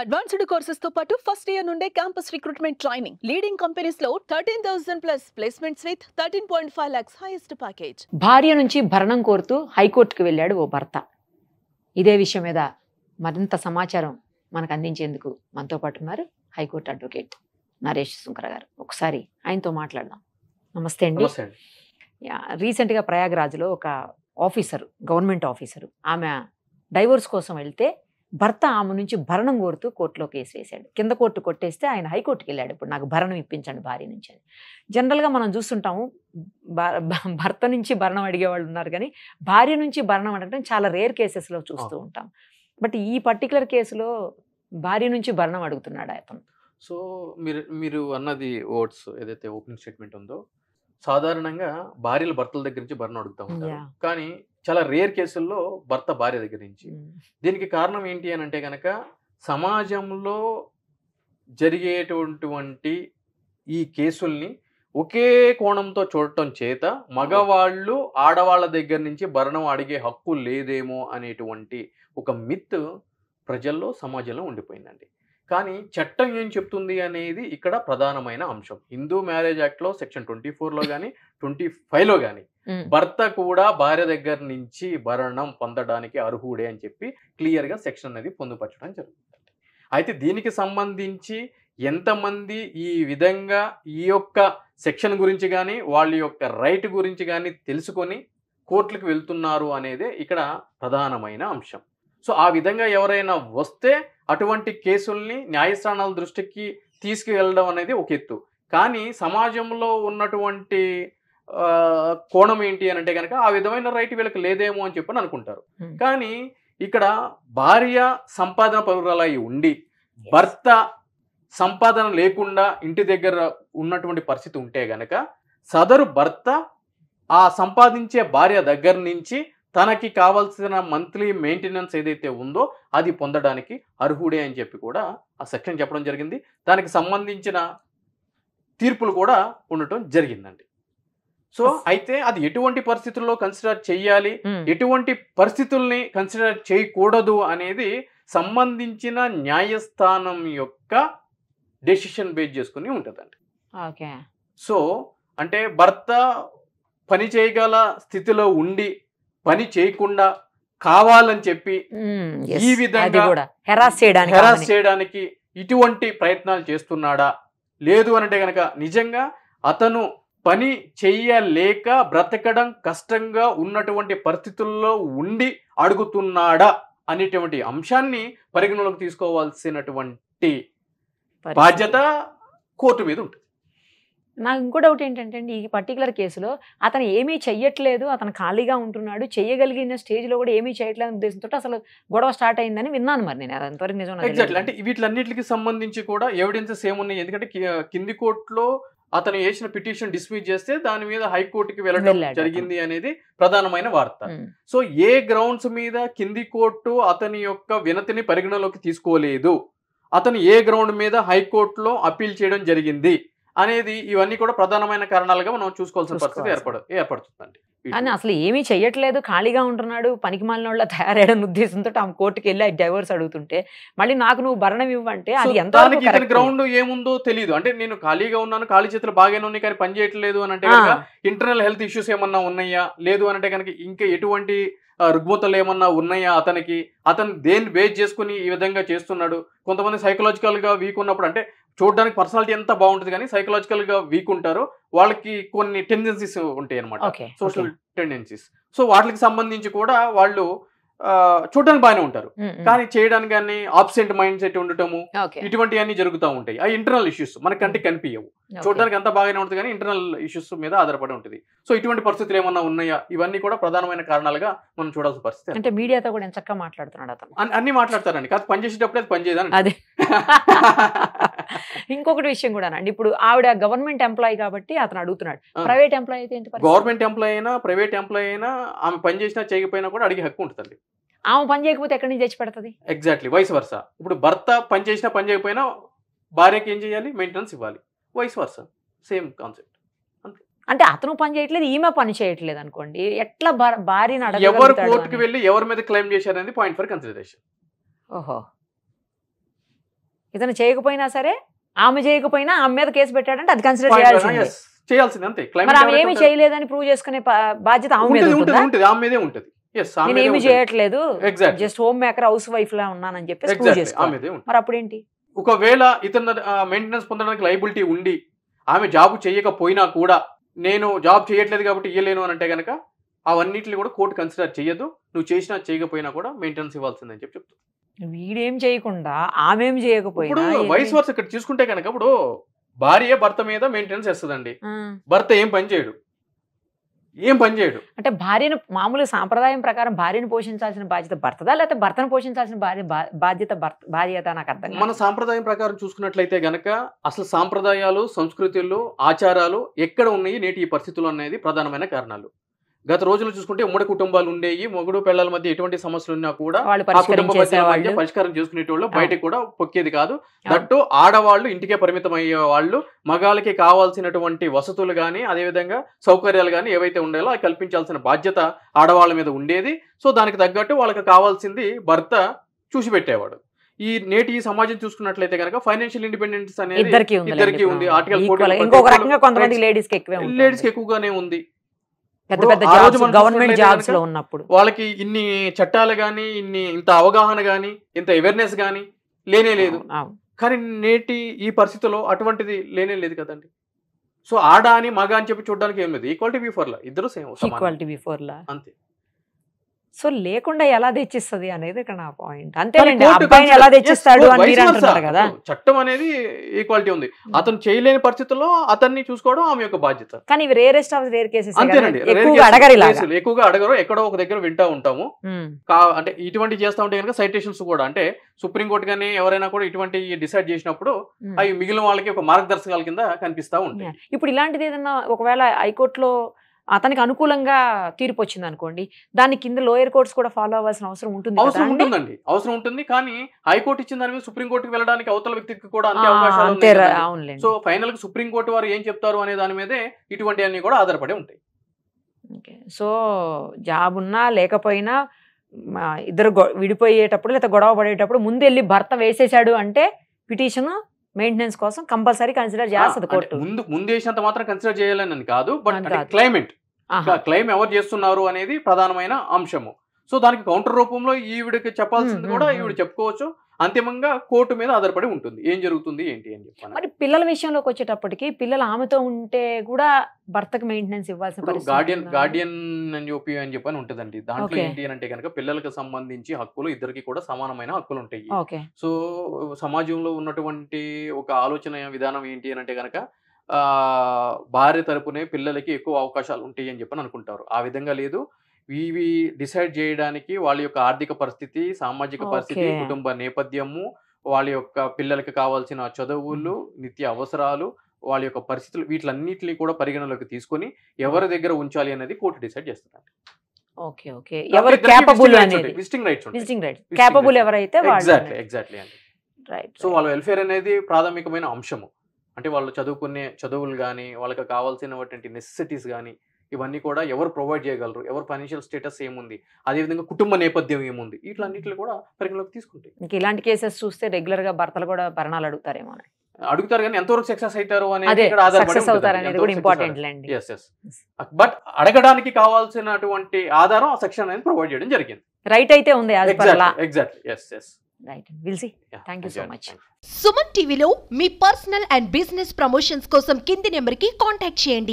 Advanced courses తో పాటు first year నుండే campus recruitment training. Leading companies లో 13,000 plus placements with 13.5 lakhs highest package. భార్య నుంచి భరణం కోరుతూ హైకోర్టుకు వెళ్ళాడు ఓ భర్త. ఇదే విషయం మీద మరింత సమాచారం మనకు అందించేందుకు మనతో పాటు ఉన్నారు హైకోర్టు అడ్వకేట్ నరేష్ సుంకర గారు. ఒకసారి ఆయనతో మాట్లాడదాం. నమస్తే అండి. రీసెంట్గా ప్రయాగ్రాజ్లో ఒక ఆఫీసరు, గవర్నమెంట్ ఆఫీసరు, ఆమె డైవోర్స్ కోసం వెళ్తే భర్త ఆమె నుంచి భరణం కోరుతూ కోర్టులో కేసు వేశాడు. కింద కోర్టు కొట్టేస్తే ఆయన హైకోర్టుకి వెళ్ళాడు. ఇప్పుడు నాకు భరణం ఇప్పించండి భార్య నుంచి అని. జనరల్గా మనం చూస్తుంటాము, భర్త నుంచి భరణం అడిగేవాళ్ళు ఉన్నారు, కానీ భార్య నుంచి భరణం అడగడం చాలా రేర్ కేసెస్లో చూస్తూ ఉంటాం. బట్ ఈ పర్టికులర్ కేసులో భార్య నుంచి భరణం అడుగుతున్నాడు అతను. సో మీరు అన్నది వర్డ్స్ ఏదైతే ఓపెనింగ్ స్టేట్మెంట్ ఉందో, సాధారణంగా భార్యలు భర్తల దగ్గర నుంచి భరణం అడుగుతూ ఉంటారు. కానీ చాలా రేర్ కేసుల్లో భర్త భార్య దగ్గర నుంచి. దీనికి కారణం ఏంటి అని అంటే కనుక, సమాజంలో జరిగేటువంటి ఈ కేసుల్ని ఒకే కోణంతో చూడటం చేత మగవాళ్ళు ఆడవాళ్ళ దగ్గర నుంచి భరణం అడిగే హక్కు లేదేమో అనేటువంటి ఒక మిత్ ప్రజల్లో, సమాజంలో ఉండిపోయిందండి. కానీ చట్టం ఏం చెప్తుంది అనేది ఇక్కడ ప్రధానమైన అంశం. హిందూ మ్యారేజ్ యాక్ట్లో సెక్షన్ 24లో కానీ 25లో కానీ భర్త కూడా భార్య దగ్గర నుంచి భరణం పొందడానికి అర్హుడే అని చెప్పి క్లియర్గా సెక్షన్ అనేది పొందుపరచడం జరుగుతుంది. అయితే దీనికి సంబంధించి ఎంతమంది ఈ విధంగా ఈ యొక్క సెక్షన్ గురించి కానీ వాళ్ళ యొక్క రైట్ గురించి కానీ తెలుసుకొని కోర్టులకు వెళ్తున్నారు అనేదే ఇక్కడ ప్రధానమైన అంశం. సో ఆ విధంగా ఎవరైనా వస్తే అటువంటి కేసుల్ని న్యాయస్థానాల దృష్టికి తీసుకువెళ్ళడం అనేది ఒక ఎత్తు. కానీ సమాజంలో ఉన్నటువంటి కోణం ఏంటి అని అంటే కనుక, ఆ విధమైన రైట్ వీళ్ళకి లేదేమో అని చెప్పని అనుకుంటారు. కానీ ఇక్కడ భార్య సంపాదన పరురాలై ఉండి భర్త సంపాదన లేకుండా ఇంటి దగ్గర ఉన్నటువంటి పరిస్థితి ఉంటే గనక, సదరు భర్త ఆ సంపాదించే భార్య దగ్గర నుంచి తనకి కావాల్సిన మంత్లీ మెయింటెనెన్స్ ఏదైతే ఉందో అది పొందడానికి అర్హుడే అని చెప్పి కూడా ఆ సెక్షన్ చెప్పడం జరిగింది. దానికి సంబంధించిన తీర్పులు కూడా ఉండటం జరిగిందండి. సో అయితే అది ఎటువంటి పరిస్థితుల్లో కన్సిడర్ చేయాలి, ఎటువంటి పరిస్థితుల్ని కన్సిడర్ చేయకూడదు అనేది సంబంధించిన న్యాయస్థానం యొక్క డెసిషన్ బేస్ చేసుకుని ఉంటుందండి. ఓకే. సో అంటే భర్త పని చేయగల స్థితిలో ఉండి పని చేయకుండా కావాలని చెప్పి ఈ విధంగా హెరాస్ చేయడానికి ఇటువంటి ప్రయత్నాలు చేస్తున్నాడా, లేదు అంటే కనుక నిజంగా అతను పని చెయ్యలేక బ్రతకడం కష్టంగా ఉన్నటువంటి పరిస్థితుల్లో ఉండి అడుగుతున్నాడా అనేటువంటి అంశాన్ని పరిగణలోకి తీసుకోవాల్సినటువంటి బాధ్యత కోర్టు మీద ఉంటుంది. నాకు ఇంకో డౌట్ ఏంటంటే, ఈ పర్టికులర్ కేసులో అతను ఏమీ చెయ్యట్లేదు, అతను ఖాళీగా ఉంటున్నాడు, చేయగలిగిన స్టేజ్లో కూడా ఏమీ చేయట్లేదు ఉద్దేశంతో అసలు గొడవ స్టార్ట్ అయిందని విన్నాను. మరి నేను అదంతవరకు నిజం. ఎగ్జాక్ట్లీ. అంటే వీటిలన్నిటికి సంబంధించి కూడా ఎవిడెన్సెస్ ఏమున్నాయి, ఎందుకంటే కింది కోర్టులో అతను వేసిన పిటిషన్ డిస్మిస్ చేస్తే దాని మీద హైకోర్టుకి వెళ్ళడం జరిగింది అనేది ప్రధానమైన వార్త. సో ఏ గ్రౌండ్స్ మీద కింది కోర్టు అతని యొక్క వినతిని పరిగణలోకి తీసుకోలేదు, అతను ఏ గ్రౌండ్ మీద హైకోర్టులో అప్పీల్ చేయడం జరిగింది అనేది, ఇవన్నీ కూడా ప్రధానమైన కారణాలుగా మనం చూసుకోవాల్సిన పరిస్థితి ఏర్పడుతుందండి. కానీ అసలు ఏమీ చెయ్యట్లేదు, ఖాళీగా ఉంటున్నాడు, పనికి మాలిన వాళ్ళ తయారయ్యడం ఉద్దేశంతో ఆమె కోర్టుకి వెళ్ళి డైవర్స్ అడుగుతుంటే మళ్ళీ నాకు నువ్వు భరణం ఇవ్వంటే అది ఎంత గ్రౌండ్ ఏముందో తెలియదు. అంటే నేను ఖాళీగా ఉన్నాను, ఖాళీ చేతులు బాగానే ఉన్నాయి కానీ పని చేయట్లేదు అని అంటే ఇంటర్నల్ హెల్త్ ఇష్యూస్ ఏమన్నా ఉన్నాయా, లేదు అని అంటే కనుక ఇంకా ఎటువంటి రుగ్మతలు ఏమన్నా ఉన్నాయా అతనికి, అతను దేన్ని బేస్ చేసుకుని ఈ విధంగా చేస్తున్నాడు. కొంతమంది సైకలాజికల్ గా వీక్ ఉన్నప్పుడు, అంటే చూడడానికి పర్సనాలిటీ ఎంత బాగుంటుంది కానీ సైకలాజికల్ గా వీక్ ఉంటారు, వాళ్ళకి కొన్ని టెండెన్సీస్ ఉంటాయి అనమాట, సోషల్ టెండెన్సీస్. సో వాటికి సంబంధించి కూడా వాళ్ళు చూడడానికి బాగానే ఉంటారు, కానీ చేయడానికి కానీ ఆబ్సెంట్ మైండ్ సెట్ ఉండటము, ఇటువంటివన్నీ జరుగుతూ ఉంటాయి. ఆ ఇంటర్నల్ ఇష్యూస్ మన కంటికి కనిపించవు, చూడడానికి అంతా బాగానే ఉంటుంది కానీ ఇంటర్నల్ ఇష్యూస్ మీద ఆధారపడి ఉంటుంది. సో ఇటువంటి పరిస్థితులు ఏమన్నా ఉన్నాయా, ఇవన్నీ కూడా ప్రధానమైన కారణాలుగా మనం చూడాల్సిన పరిస్థితి. అంటే మీడియాతో కూడా చక్కగా మాట్లాడుతున్నాడు అతను, అన్ని మాట్లాడతారండి, కాదు పని చేసేటప్పుడు అది పని చేయదని. అదే ఇంకొకటి విషయం కూడా అండి, ఇప్పుడు ఆవిడ గవర్నమెంట్ ఎంప్లాయీ కాబట్టి అతను అడుగుతున్నాడు, ప్రైవేట్ ఎంప్లాయీ అయితే ఏంటి? గవర్నమెంట్ ఎంప్లాయీ అయినా ప్రైవేట్ ఎంప్లాయీ అయినా ఆమె పని చేసినా చేయకపోయినా కూడా అడిగే హక్కు ఉంటుంది. ఆమె పని చేయకపోతే ఎక్కడి నుంచి తెచ్చి పెడుతుంది? Exactly vice versa. ఇప్పుడు భర్త పని చేసినా పని చేయకపోయినా భార్యకి ఏం చేయాలి, మెయింటెనెన్స్ ఇవ్వాలి. Vice versa, same concept. అంటే అతను పని చేయట్లేదు, ఈమె పని చేయట్లేదు అనుకోండి, ఎట్లా భార్యను ఎవరు కోర్టుకు వెళ్ళి ఎవరి మీద క్లెయిమ్ చేశారనేది పాయింట్ ఫర్ కన్సిడరేషన్. ఓహో. ఇతను చేయకపోయినా సరే ఆమె చేయకపోయినా ఆమె మీద కేసు పెట్టాడంటే అది కన్సిడర్ చేయాల్సిందే. చేయాల్సింది అంతే. మరి ఆమె ఏమి చేయలేదని ప్రూవ్ చేసుకునే బాధ్యత ఆమె మీద ఉంటుంది, ఆమె మీదే ఉంటుంది. నేను ఏమి చేయట్లేదు, just home maker house wife లా ఉన్నానని చెప్పేసి ప్రూవ్ చేసుకోవాలి. మరి అప్పుడు ఏంటి? ఒకవేళ ఇతను మెయింటెనెన్స్ పొందడానికి లైబిలిటీ ఉండి ఆమె జాబ్ చేయకపోయినా కూడా నేను జాబ్ చేయట్లేదు కాబట్టి ఇయ్యలేను అని అంటే కనుక అవన్నిటిని కూడా కోర్టు కన్సిడర్ చేయదు. నువ్వు చేసినా చేయకపోయినా కూడా మెయింటెనెన్స్ ఇవ్వాల్సిందని చెప్పి చెప్తుంది. వీడేం చేయకుండా ఆమెం చేయకపోయినా ఇప్పుడు వయసు వరుస ఇక్కడ చూసుకుంటే కనుక ఇప్పుడు భార్య భర్త మీద మెయింటెనెన్స్ వేస్తుందండి. భర్త ఏం పని చేయడు. అంటే భార్యను మామూలుగా సాంప్రదాయం ప్రకారం భార్యను పోషించాల్సిన బాధ్యత భర్తదా, లేకపోతే భర్తను పోషించాల్సిన బాధ్యత భార్యత? నాకు అర్థం కాదు. మన సాంప్రదాయం ప్రకారం చూసుకున్నట్లయితే గనక అసలు సాంప్రదాయాలు, సంస్కృతులు, ఆచారాలు ఎక్కడ ఉన్నాయి నేటి ఈ పరిస్థితులు అనేది ప్రధానమైన కారణాలు. గత రోజులు చూసుకుంటే ఉమ్మడి కుటుంబాలు ఉండేవి, మొగుడు పిల్లల మధ్య ఎటువంటి సమస్యలు ఉన్నా కూడా ఆ కుటుంబ మధ్య పరిష్కారం చేసుకునేటోళ్ళు, బయటకు కూడా పొక్కేది కాదు. దట్టు ఆడవాళ్ళు ఇంటికే పరిమితం అయ్యే వాళ్ళు, మగాళ్ళకి కావాల్సినటువంటి వసతులు కానీ అదేవిధంగా సౌకర్యాలు కానీ ఏవైతే ఉండేలో అవి కల్పించాల్సిన బాధ్యత ఆడవాళ్ళ మీద ఉండేది. సో దానికి తగ్గట్టు వాళ్ళకి కావాల్సింది భర్త చూసి పెట్టేవాడు. ఈ నేటి ఈ సమాజం చూసుకున్నట్లయితే కనుక ఫైనాన్షియల్ ఇండిపెండెన్స్ అనేది ఇద్దరికి ఉంది. ఆర్టికల్ 4 లేడీస్కి ఎక్కువగానే ఉంది. పెద్ద పెద్ద జాబ్స్, గవర్నమెంట్ జాబ్స్ లో ఉన్నప్పుడు వాళ్ళకి ఇన్ని చట్టాలు గానీ, ఇంత అవగాహన గానీ, ఇంత అవేర్నెస్ గానీ లేనే లేదు. కానీ నేటి ఈ పరిస్థితుల్లో అటువంటిది లేనే లేదు కదండి. సో ఆడ అని మగ అని చెప్పి చూడడానికి ఏం లేదు. ఈక్వాలిటీ బిఫోర్ లా ఇద్దరు సేమ్, ఈక్వాలిటీ బిఫోర్ లా అంతే. సో లేకుండా ఎలా తెచ్చిస్తుంది అనేది ఇక్కడ నా పాయింట్. అంతేనండి, అబ్బాయిని ఎలా తెచ్చిస్తాడు అని మీరు అంటున్నారు కదా. చట్టం అనేది ఈక్వాలిటీ ఉంది. అతను చేయలేని పరిస్థితుల్లో అతన్ని చూసుకోవడం ఆమె యొక్క బాధ్యత. కానీ ఇవి రేరెస్ట్ ఆఫ్ రేర్ కేసెస్. అంతేనండి, ఎక్కువగా అడగరు, ఎక్కడో ఒక దగ్గర వింటా ఉంటాము. అంటే ఇటువంటి చేస్తా ఉంటే కనుక సైటేషన్స్ కూడా, అంటే సుప్రీంకోర్టు కానీ ఎవరైనా కూడా ఇటువంటి డిసైడ్ చేసినప్పుడు అవి మిగిలిన వాళ్ళకి ఒక మార్గదర్శకాల కింద కనిపిస్తా ఉంటాయి. ఇప్పుడు ఇలాంటిది ఏదన్నా ఒకవేళ హైకోర్టులో అతనికి అనుకూలంగా తీర్పు వచ్చింది అనుకోండి, దాని కింద లోయర్ కోర్ట్స్ కూడా ఫాలో అవ్వాల్సిన అవసరం ఉంటుంది. అవసరం ఉంటుంది. కానీ హైకోర్టు ఇచ్చిన దాని మీద సుప్రీంకోర్టుకి వెళ్ళడానికి అవతల వ్యక్తికి కూడా అంతే అవకాశాలు ఉంటాయి. సో ఫైనల్ గా సుప్రీంకోర్టు వారు ఏం చెప్తారు అనే దాని మీదే ఇటువంటి అన్ని కూడా ఆధారపడి ఉంటాయి. సో జాబ్ ఉన్నా లేకపోయినా ఇద్దరు విడిపోయేటప్పుడు లేదా గొడవ పడేటప్పుడు ముందు వెళ్ళి భర్త వేసేసాడు అంటే పిటిషన్ మెయింటెనెన్స్ కోసం కంపల్సరీ కన్సిడర్ చేస్తుంది కోర్టు. ముందు వేసినంత మాత్రం కన్సిడర్ చేయాలని కాదు, బట్ క్లెయిమ్ ఎవరు చేస్తున్నారు అనేది ప్రధానమైన అంశము. సో దానికి కౌంటర్ రూపంలో ఈవిడికి చెప్పాల్సింది కూడా ఈవిడ చెప్పుకోవచ్చు. అంతిమంగా కోర్టు మీద ఆధారపడి ఉంటుంది ఏం జరుగుతుంది ఏంటి అని చెప్పాను. మరి పిల్లల విషయంలోకి వచ్చేటప్పటికి పిల్లలు ఆమెతో ఉంటే కూడా భర్తకు మెయింటెనెన్స్ ఇవ్వాల్సిన గార్డియన్ అని చెప్పని ఉంటుందండి. దాంట్లో ఏంటి అని అంటే కనుక పిల్లలకు సంబంధించి హక్కులు ఇద్దరికి కూడా సమానమైన హక్కులు ఉంటాయి. సో సమాజంలో ఉన్నటువంటి ఒక ఆలోచన విధానం ఏంటి అని అంటే కనుక భార్య తరపునే పిల్లలకి ఎక్కువ అవకాశాలు ఉంటాయి అని చెప్పని అనుకుంటారు. ఆ విధంగా లేదు. ఇవి డిసైడ్ చేయడానికి వాళ్ళ యొక్క ఆర్థిక పరిస్థితి, సామాజిక పరిస్థితి, కుటుంబ నేపథ్యము, వాళ్ళ యొక్క పిల్లలకి కావాల్సిన చదువులు, నిత్య అవసరాలు, వాళ్ళ యొక్క పరిస్థితులు, వీటిలన్నిటిని కూడా పరిగణలోకి తీసుకొని ఎవరి దగ్గర ఉంచాలి అనేది కోర్టు డిసైడ్ చేస్తుంది. సో వాళ్ళ వెల్ఫేర్ అనేది ప్రాథమికమైన అంశము. అంటే వాళ్ళు చదువుకునే చదువులు కానీ, వాళ్ళకి కావాల్సినటువంటి నెసెసిటీస్ కానీ ఇవన్నీ కూడా ఎవరు ప్రొవైడ్ చేయగలరు, ఎవరు ఫైనాన్షియల్ స్టేటస్ ఏముంది, అదేవిధంగా కుటుంబ నేపథ్యం ఏముంది, ఇట్లన్నిటిని కూడా పరిగణలోకి తీసుకుంటాయి. ఇలాంటి కేసెస్ చూస్తే రెగ్యులర్ గా భర్తలు కూడా భరణాలు అడుగుతారేమో. అడుగుతారు కానీ ఎంతవరకు సక్సెస్ అవుతారు అనేది బట్ అడగడానికి కావాల్సినటువంటి ఆధారం ఆ సెక్షన్ అనేది ప్రొవైడ్ చేయడం జరిగింది. రైట్ అయితే ఉంది. సుమన్ టీవీలో మీ పర్సనల్ అండ్ బిజినెస్ ప్రమోషన్స్ కోసం కింది నెంబర్ కి కాంటాక్ట్ చేయండి.